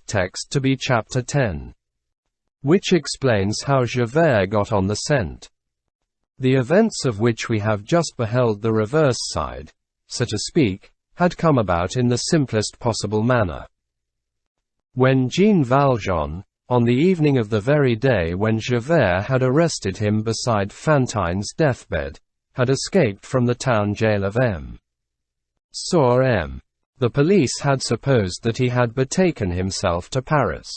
text to be chapter 10, which explains how Javert got on the scent. The events of which we have just beheld the reverse side, so to speak, had come about in the simplest possible manner. When Jean Valjean, on the evening of the very day when Javert had arrested him beside Fantine's deathbed, had escaped from the town jail of M. sur M. The police had supposed that he had betaken himself to Paris.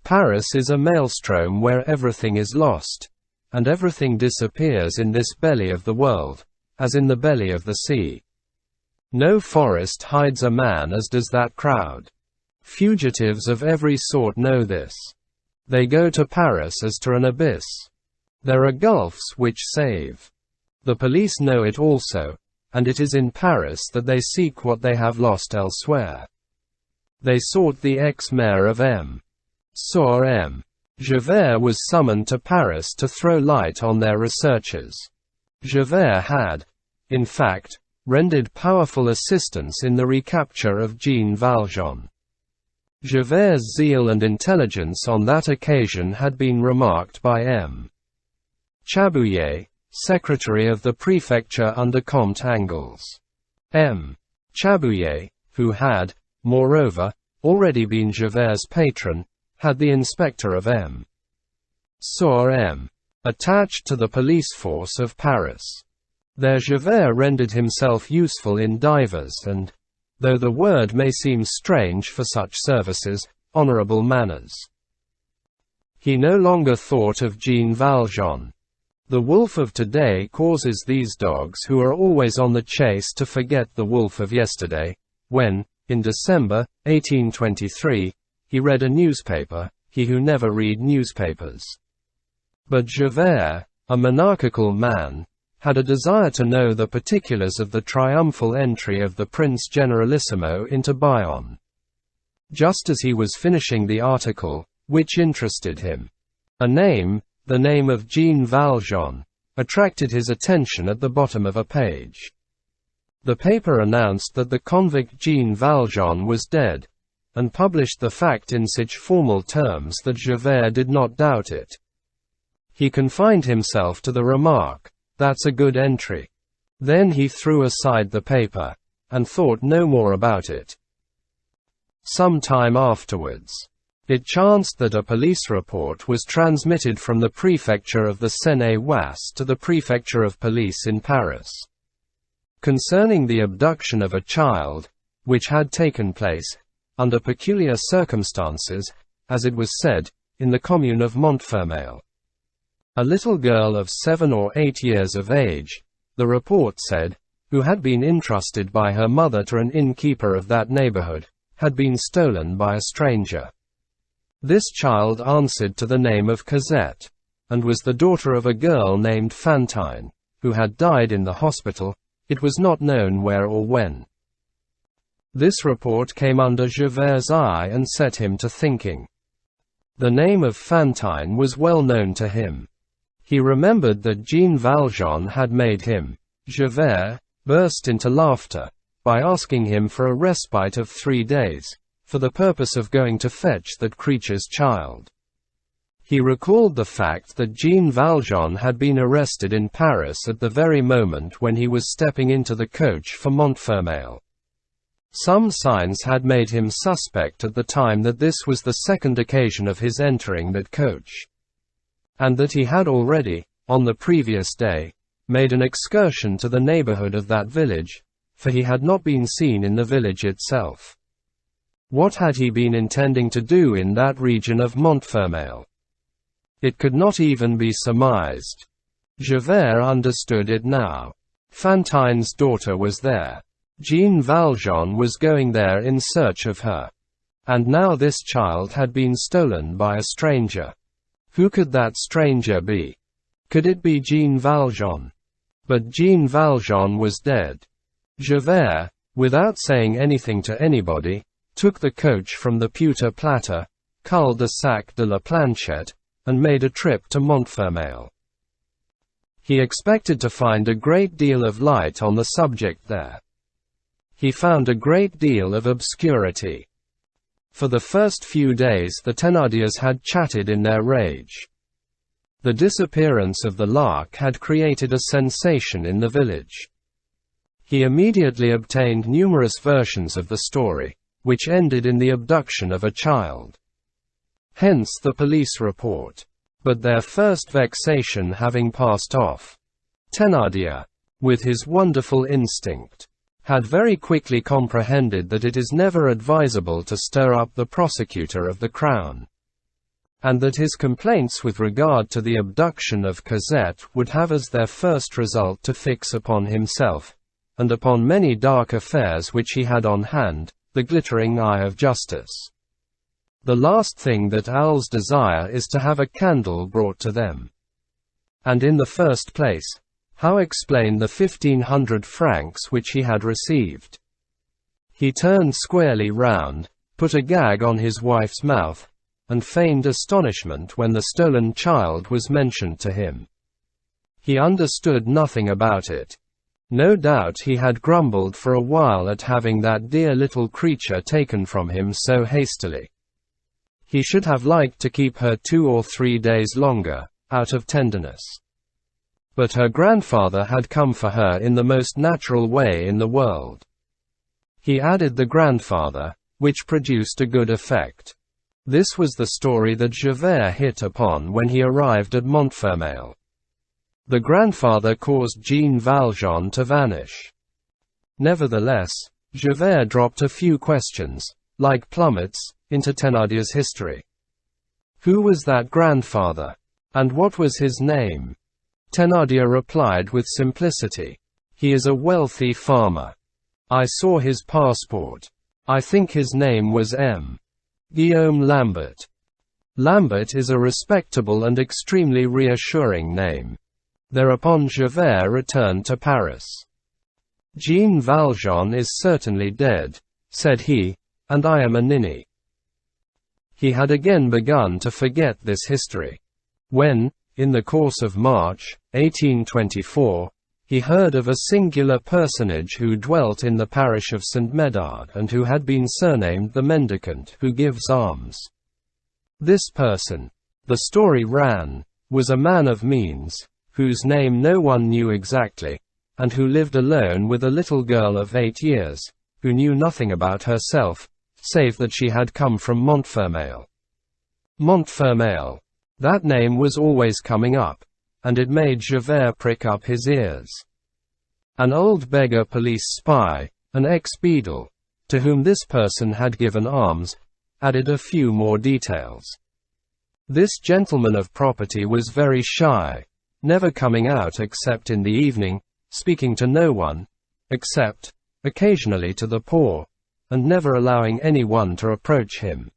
Paris is a maelstrom where everything is lost, and everything disappears in this belly of the world, as in the belly of the sea. No forest hides a man as does that crowd. Fugitives of every sort know this. They go to Paris as to an abyss. There are gulfs which save. The police know it also, and it is in Paris that they seek what they have lost elsewhere. They sought the ex-mayor of M. sur M. Javert was summoned to Paris to throw light on their researches. Javert had, in fact, rendered powerful assistance in the recapture of Jean Valjean. Javert's zeal and intelligence on that occasion had been remarked by M. Chabouillet, secretary of the prefecture under Comte Angles. M. Chabouillet, who had, moreover, already been Javert's patron, had the inspector of M. sur M. attached to the police force of Paris. There Javert rendered himself useful in divers and, though the word may seem strange for such services, honorable manners. He no longer thought of Jean Valjean. The wolf of today causes these dogs who are always on the chase to forget the wolf of yesterday, when, in December, 1823, he read a newspaper, he who never read newspapers. But Javert, a monarchical man, had a desire to know the particulars of the triumphal entry of the Prince Generalissimo into Bayonne. Just as he was finishing the article, which interested him, a name, the name of Jean Valjean, attracted his attention at the bottom of a page. The paper announced that the convict Jean Valjean was dead, and published the fact in such formal terms that Javert did not doubt it. He confined himself to the remark, "That's a good entry." Then he threw aside the paper, and thought no more about it. Some time afterwards, it chanced that a police report was transmitted from the prefecture of the Seine-et-Oise to the prefecture of police in Paris, concerning the abduction of a child, which had taken place, under peculiar circumstances, as it was said, in the commune of Montfermeil. A little girl of 7 or 8 years of age, the report said, who had been entrusted by her mother to an innkeeper of that neighborhood, had been stolen by a stranger. This child answered to the name of Cosette, and was the daughter of a girl named Fantine, who had died in the hospital, it was not known where or when. This report came under Javert's eye and set him to thinking. The name of Fantine was well known to him. He remembered that Jean Valjean had made him, Javert, burst into laughter, by asking him for a respite of 3 days, for the purpose of going to fetch that creature's child. He recalled the fact that Jean Valjean had been arrested in Paris at the very moment when he was stepping into the coach for Montfermeil. Some signs had made him suspect at the time that this was the second occasion of his entering that coach, and that he had already, on the previous day, made an excursion to the neighborhood of that village, for he had not been seen in the village itself. What had he been intending to do in that region of Montfermeil? It could not even be surmised. Javert understood it now. Fantine's daughter was there. Jean Valjean was going there in search of her. And now this child had been stolen by a stranger. Who could that stranger be? Could it be Jean Valjean? But Jean Valjean was dead. Javert, without saying anything to anybody, took the coach from the Pewter Platter, cul-de-sac de la Planchette, and made a trip to Montfermeil. He expected to find a great deal of light on the subject there. He found a great deal of obscurity. For the first few days the Thénardiers had chatted in their rage. The disappearance of the lark had created a sensation in the village. He immediately obtained numerous versions of the story, which ended in the abduction of a child. Hence the police report. But their first vexation having passed off, Thénardier, with his wonderful instinct, had very quickly comprehended that it is never advisable to stir up the prosecutor of the crown, and that his complaints with regard to the abduction of Cosette would have as their first result to fix upon himself, and upon many dark affairs which he had on hand, the glittering eye of justice. The last thing that owls desire is to have a candle brought to them. And in the first place, how explain the 1,500 francs which he had received? He turned squarely round, put a gag on his wife's mouth, and feigned astonishment when the stolen child was mentioned to him. He understood nothing about it. No doubt he had grumbled for a while at having that dear little creature taken from him so hastily. He should have liked to keep her 2 or 3 days longer, out of tenderness. But her grandfather had come for her in the most natural way in the world. He added the grandfather, which produced a good effect. This was the story that Javert hit upon when he arrived at Montfermeil. The grandfather caused Jean Valjean to vanish. Nevertheless, Javert dropped a few questions, like plummets, into Thénardier's history. Who was that grandfather? And what was his name? Thénardier replied with simplicity. He is a wealthy farmer. I saw his passport. I think his name was M. Guillaume Lambert. Lambert is a respectable and extremely reassuring name. Thereupon Javert returned to Paris. Jean Valjean is certainly dead, said he, and I am a ninny. He had again begun to forget this history. When, in the course of March, 1824, he heard of a singular personage who dwelt in the parish of St. Médard and who had been surnamed the mendicant who gives alms. This person, the story ran, was a man of means, whose name no one knew exactly, and who lived alone with a little girl of 8 years, who knew nothing about herself, save that she had come from Montfermeil. Montfermeil. That name was always coming up, and it made Javert prick up his ears. An old beggar police spy, an ex-beadle, to whom this person had given alms, added a few more details. This gentleman of property was very shy, never coming out except in the evening, speaking to no one, except, occasionally to the poor, and never allowing anyone to approach him.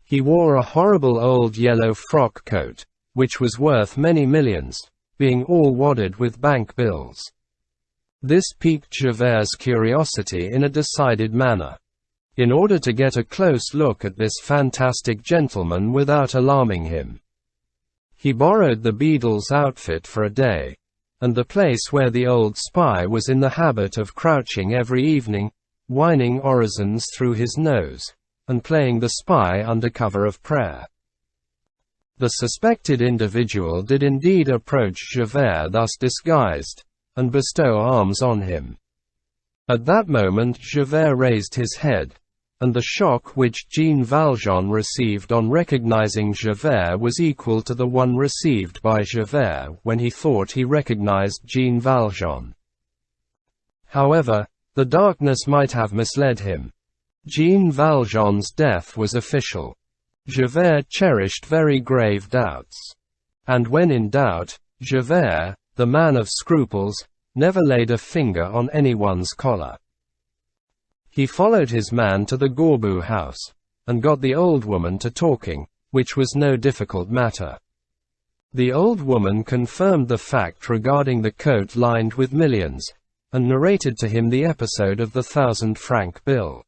He wore a horrible old yellow frock coat, which was worth many millions, being all wadded with bank bills. This piqued Javert's curiosity in a decided manner. In order to get a close look at this fantastic gentleman without alarming him, he borrowed the beadle's outfit for a day, and the place where the old spy was in the habit of crouching every evening, whining orisons through his nose, and playing the spy under cover of prayer. The suspected individual did indeed approach Javert thus disguised, and bestow alms on him. At that moment Javert raised his head, and the shock which Jean Valjean received on recognizing Javert was equal to the one received by Javert when he thought he recognized Jean Valjean. However, the darkness might have misled him. Jean Valjean's death was official. Javert cherished very grave doubts. And when in doubt, Javert, the man of scruples, never laid a finger on anyone's collar. He followed his man to the Gorbeau house, and got the old woman to talking, which was no difficult matter. The old woman confirmed the fact regarding the coat lined with millions, and narrated to him the episode of the 1,000-franc bill.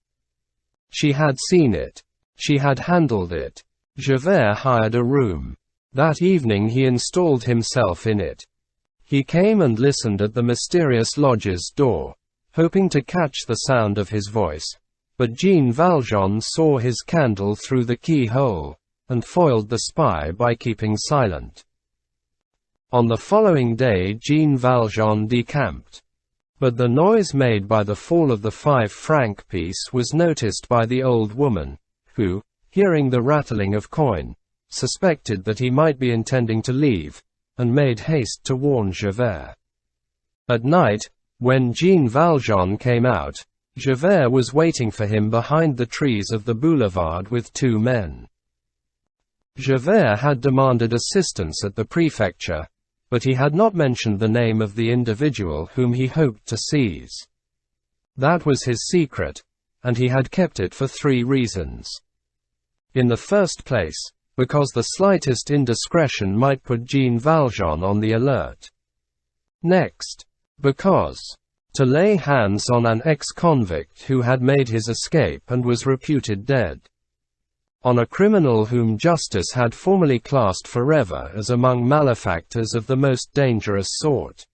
She had seen it. She had handled it. Javert hired a room. That evening he installed himself in it. He came and listened at the mysterious lodger's door, hoping to catch the sound of his voice, but Jean Valjean saw his candle through the keyhole, and foiled the spy by keeping silent. On the following day Jean Valjean decamped. But the noise made by the fall of the 5-franc piece was noticed by the old woman, who, hearing the rattling of coin, suspected that he might be intending to leave, and made haste to warn Javert. At night, when Jean Valjean came out, Javert was waiting for him behind the trees of the boulevard with 2 men. Javert had demanded assistance at the prefecture, but he had not mentioned the name of the individual whom he hoped to seize. That was his secret, and he had kept it for 3 reasons. In the first place, because the slightest indiscretion might put Jean Valjean on the alert. Next, because to lay hands on an ex-convict who had made his escape and was reputed dead. On a criminal whom justice had formally classed forever as among malefactors of the most dangerous sort.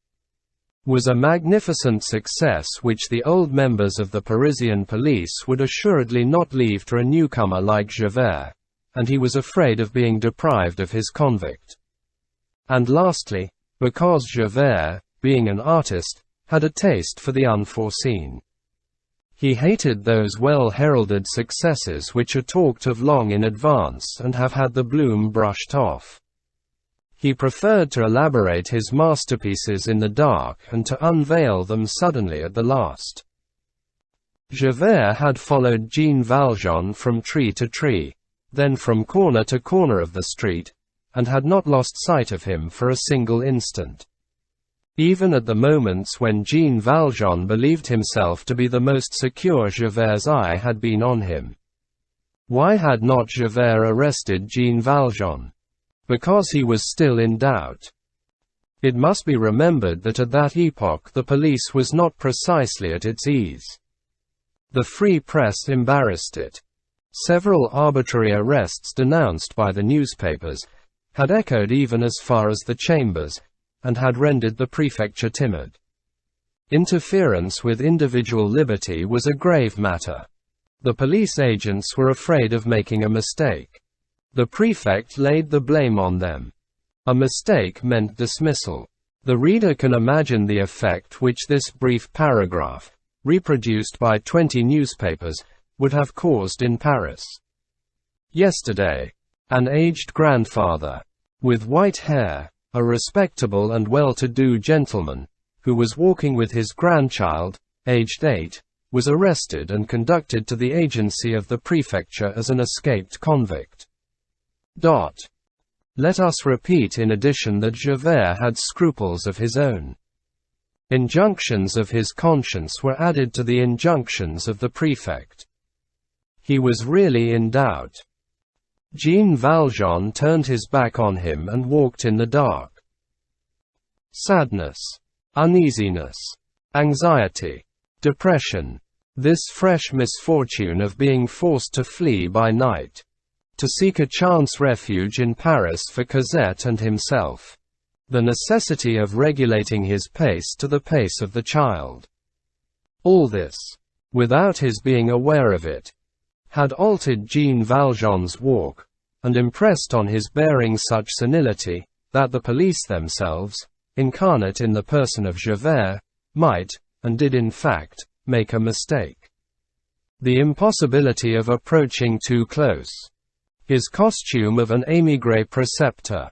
Was a magnificent success which the old members of the Parisian police would assuredly not leave to a newcomer like Javert, and he was afraid of being deprived of his convict. And lastly, because Javert, being an artist, had a taste for the unforeseen. He hated those well-heralded successes which are talked of long in advance and have had the bloom brushed off. He preferred to elaborate his masterpieces in the dark and to unveil them suddenly at the last. Javert had followed Jean Valjean from tree to tree, then from corner to corner of the street, and had not lost sight of him for a single instant. Even at the moments when Jean Valjean believed himself to be the most secure, Javert's eye had been on him. Why had not Javert arrested Jean Valjean? Because he was still in doubt. It must be remembered that at that epoch the police was not precisely at its ease. The free press embarrassed it. Several arbitrary arrests denounced by the newspapers had echoed even as far as the chambers, and had rendered the prefecture timid. Interference with individual liberty was a grave matter. The police agents were afraid of making a mistake. The prefect laid the blame on them. A mistake meant dismissal. The reader can imagine the effect which this brief paragraph, reproduced by 20 newspapers, would have caused in Paris. Yesterday, an aged grandfather, with white hair, a respectable and well-to-do gentleman, who was walking with his grandchild, aged 8, was arrested and conducted to the agency of the prefecture as an escaped convict. Let us repeat in addition that Javert had scruples of his own. Injunctions of his conscience were added to the injunctions of the prefect. He was really in doubt. Jean Valjean turned his back on him and walked in the dark. Sadness, uneasiness, anxiety, depression, this fresh misfortune of being forced to flee by night, to seek a chance refuge in Paris for Cosette and himself, the necessity of regulating his pace to the pace of the child. All this, without his being aware of it, had altered Jean Valjean's walk, and impressed on his bearing such senility, that the police themselves, incarnate in the person of Javert, might, and did in fact, make a mistake. The impossibility of approaching too close. His costume of an émigré preceptor.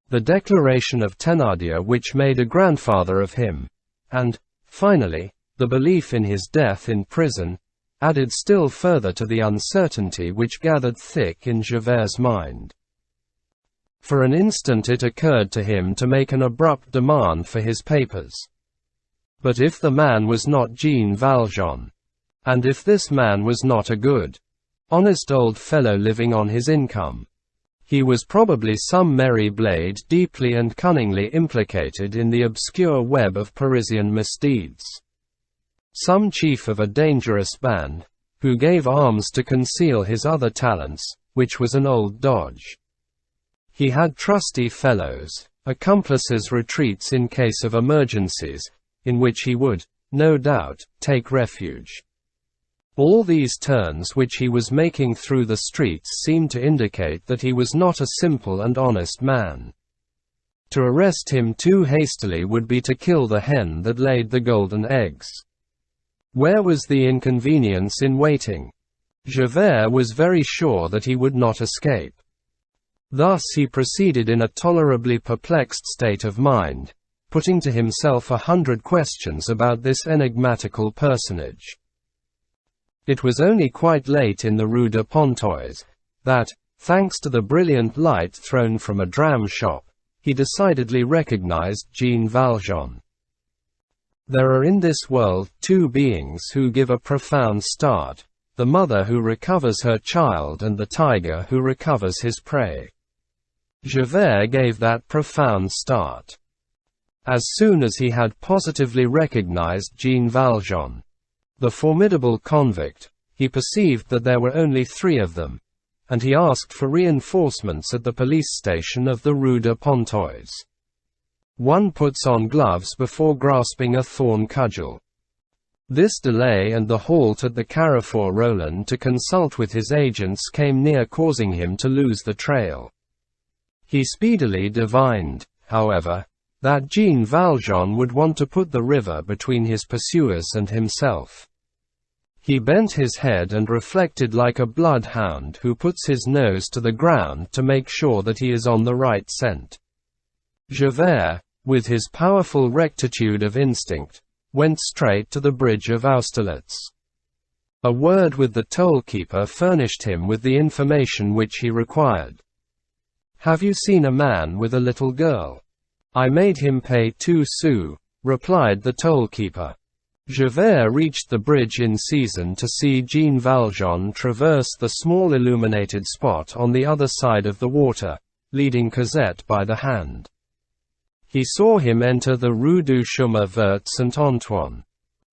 The declaration of Thénardier which made a grandfather of him. And, finally, the belief in his death in prison, added still further to the uncertainty which gathered thick in Javert's mind. For an instant it occurred to him to make an abrupt demand for his papers. But if the man was not Jean Valjean, and if this man was not a good, honest old fellow living on his income, he was probably some merry blade deeply and cunningly implicated in the obscure web of Parisian misdeeds. Some chief of a dangerous band, who gave alms to conceal his other talents, which was an old dodge. He had trusty fellows, accomplices' retreats in case of emergencies, in which he would, no doubt, take refuge. All these turns which he was making through the streets seemed to indicate that he was not a simple and honest man. To arrest him too hastily would be to kill the hen that laid the golden eggs. Where was the inconvenience in waiting? Javert was very sure that he would not escape. Thus he proceeded in a tolerably perplexed state of mind, putting to himself 100 questions about this enigmatical personage. It was only quite late in the Rue de Pontoise that, thanks to the brilliant light thrown from a dram shop, he decidedly recognized Jean Valjean. There are in this world two beings who give a profound start: the mother who recovers her child and the tiger who recovers his prey. Javert gave that profound start. As soon as he had positively recognized Jean Valjean, the formidable convict, he perceived that there were only 3 of them, and he asked for reinforcements at the police station of the Rue de Pontoise. One puts on gloves before grasping a thorn cudgel. This delay and the halt at the carrefour Rollin to consult with his agents came near causing him to lose the trail. He speedily divined, however, that Jean Valjean would want to put the river between his pursuers and himself. He bent his head and reflected like a bloodhound who puts his nose to the ground to make sure that he is on the right scent. Javert, with his powerful rectitude of instinct, went straight to the bridge of Austerlitz. A word with the toll-keeper furnished him with the information which he required. "Have you seen a man with a little girl?" "I made him pay 2 sous," replied the toll-keeper. Javert reached the bridge in season to see Jean Valjean traverse the small illuminated spot on the other side of the water, leading Cosette by the hand. He saw him enter the Rue du Chemin Vert Saint-Antoine.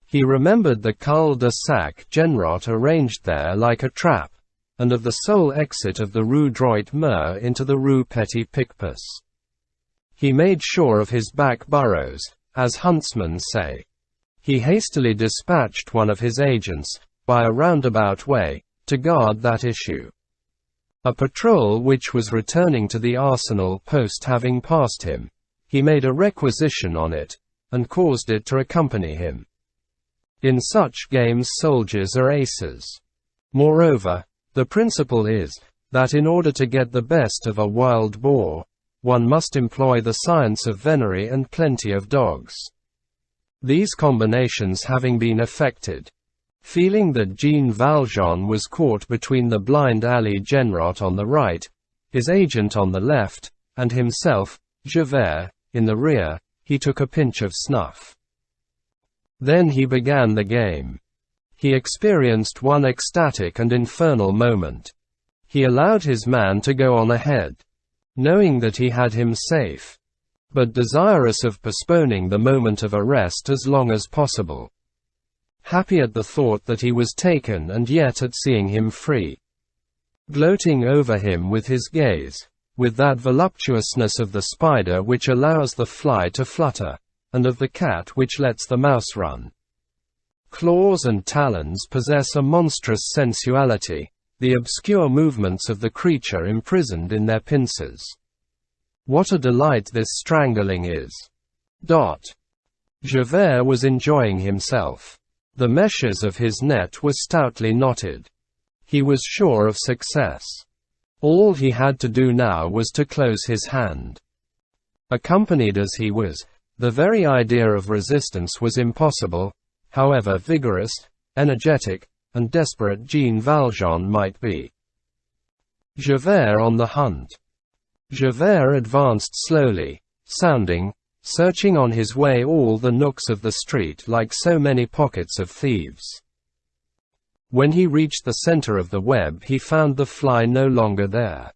He remembered the cul-de-sac Genrot arranged there like a trap, and of the sole exit of the Rue Droit Mur into the Rue Petit Picpus. He made sure of his back burrows, as huntsmen say. He hastily dispatched one of his agents, by a roundabout way, to guard that issue. A patrol which was returning to the arsenal post having passed him, he made a requisition on it, and caused it to accompany him. In such games soldiers are aces. Moreover, the principle is, that in order to get the best of a wild boar, one must employ the science of venery and plenty of dogs. These combinations having been effected, feeling that Jean Valjean was caught between the blind alley Genrot on the right, his agent on the left, and himself, Javert, in the rear, he took a pinch of snuff. Then he began the game. He experienced one ecstatic and infernal moment. He allowed his man to go on ahead, knowing that he had him safe, but desirous of postponing the moment of arrest as long as possible. Happy at the thought that he was taken and yet at seeing him free. Gloating over him with his gaze, with that voluptuousness of the spider which allows the fly to flutter, and of the cat which lets the mouse run. Claws and talons possess a monstrous sensuality, the obscure movements of the creature imprisoned in their pincers. What a delight this strangling is! Javert was enjoying himself. The meshes of his net were stoutly knotted. He was sure of success. All he had to do now was to close his hand. Accompanied as he was, the very idea of resistance was impossible, however vigorous, energetic, and desperate Jean Valjean might be. Javert on the hunt. Javert advanced slowly, sounding, searching on his way all the nooks of the street like so many pockets of thieves. When he reached the center of the web he found the fly no longer there.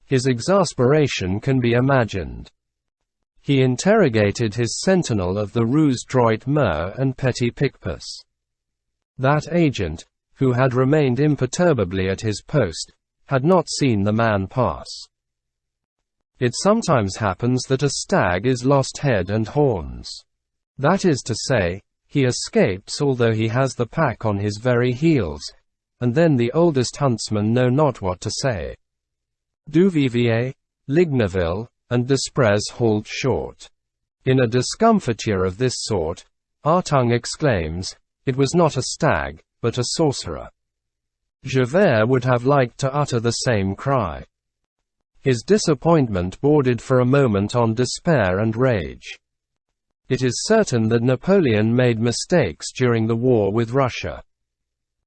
His exasperation can be imagined. He interrogated his sentinel of the Rues Droit Mur and Petit Picpus. That agent, who had remained imperturbably at his post, had not seen the man pass. It sometimes happens that a stag is lost head and horns. That is to say, He escapes although he has the pack on his very heels, and then the oldest huntsmen know not what to say. Duvivier, Lignaville, and Desprez halt short. In a discomfiture of this sort, Artung exclaims, "It was not a stag, but a sorcerer." Javert would have liked to utter the same cry. His disappointment bordered for a moment on despair and rage. It is certain that Napoleon made mistakes during the war with Russia.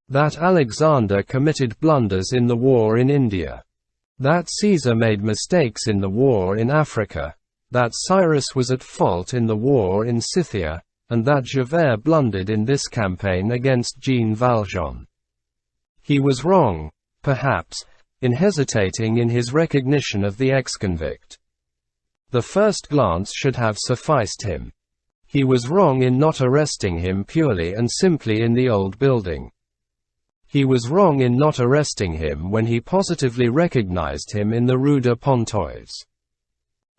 That Alexander committed blunders in the war in India. That Cæsar made mistakes in the war in Africa. That Cyrus was at fault in the war in Scythia, and that Javert blundered in this campaign against Jean Valjean. He was wrong, perhaps, in hesitating in his recognition of the exconvict. The first glance should have sufficed him. He was wrong in not arresting him purely and simply in the old building. He was wrong in not arresting him when he positively recognized him in the Rue de Pontoise.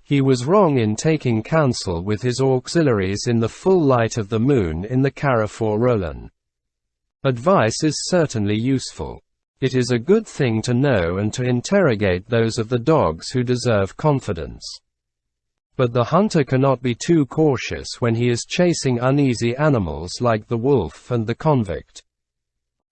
He was wrong in taking counsel with his auxiliaries in the full light of the moon in the carrefour rollin. Advice is certainly useful. It is a good thing to know and to interrogate those of the dogs who deserve confidence. But the hunter cannot be too cautious when he is chasing uneasy animals like the wolf and the convict.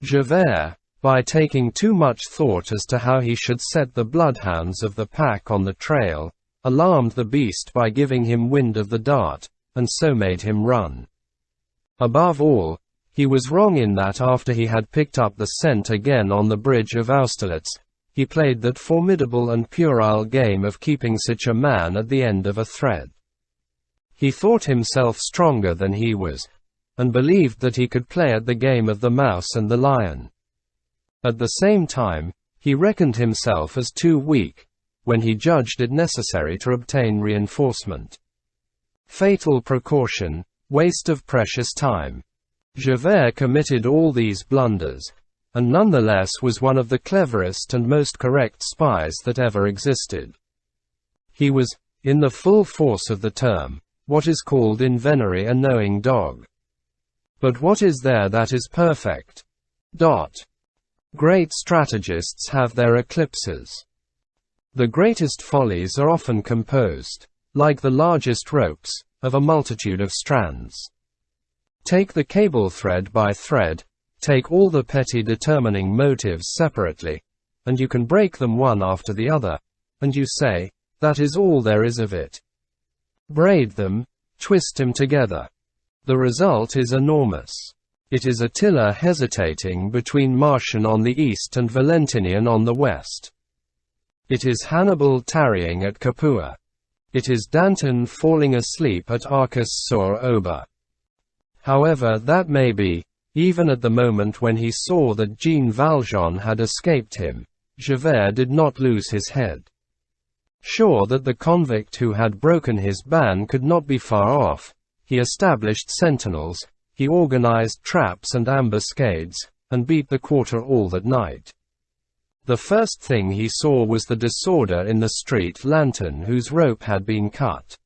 Javert, by taking too much thought as to how he should set the bloodhounds of the pack on the trail, alarmed the beast by giving him wind of the dart, and so made him run. Above all, he was wrong in that after he had picked up the scent again on the bridge of Austerlitz, he played that formidable and puerile game of keeping such a man at the end of a thread. He thought himself stronger than he was, and believed that he could play at the game of the mouse and the lion. At the same time, he reckoned himself as too weak, when he judged it necessary to obtain reinforcement. Fatal precaution, waste of precious time. Javert committed all these blunders, and nonetheless was one of the cleverest and most correct spies that ever existed. He was, in the full force of the term, what is called in venery a knowing dog. But what is there that is perfect? Great strategists have their eclipses. The greatest follies are often composed, like the largest ropes, of a multitude of strands. Take the cable thread by thread, take all the petty determining motives separately, and you can break them one after the other, and you say, that is all there is of it. Braid them, twist them together. The result is enormous. It is Attila hesitating between Marcian on the east and Valentinian on the west. It is Hannibal tarrying at Capua. It is Danton falling asleep at Arcus-sur-Aube. However that may be, even at the moment when he saw that Jean Valjean had escaped him, Javert did not lose his head. Sure that the convict who had broken his ban could not be far off, he established sentinels, he organized traps and ambuscades, and beat the quarter all that night. The first thing he saw was the disorder in the street lantern whose rope had been cut.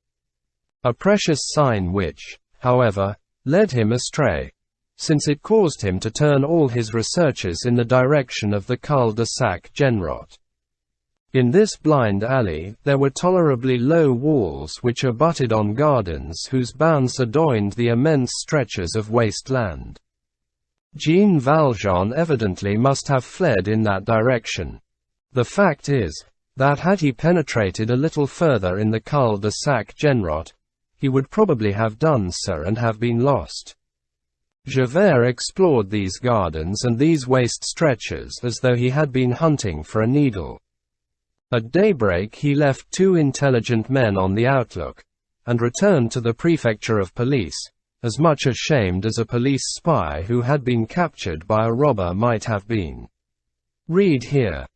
A precious sign which, however, led him astray, since it caused him to turn all his researches in the direction of the cul-de-sac Genrot. In this blind alley, there were tolerably low walls which abutted on gardens whose bounds adjoined the immense stretches of waste land. Jean Valjean evidently must have fled in that direction. The fact is, that had he penetrated a little further in the cul-de-sac Genrot, he would probably have done so and have been lost. Javert explored these gardens and these waste stretches as though he had been hunting for a needle. At daybreak he left 2 intelligent men on the outlook, and returned to the prefecture of police, as much ashamed as a police spy who had been captured by a robber might have been. Read here.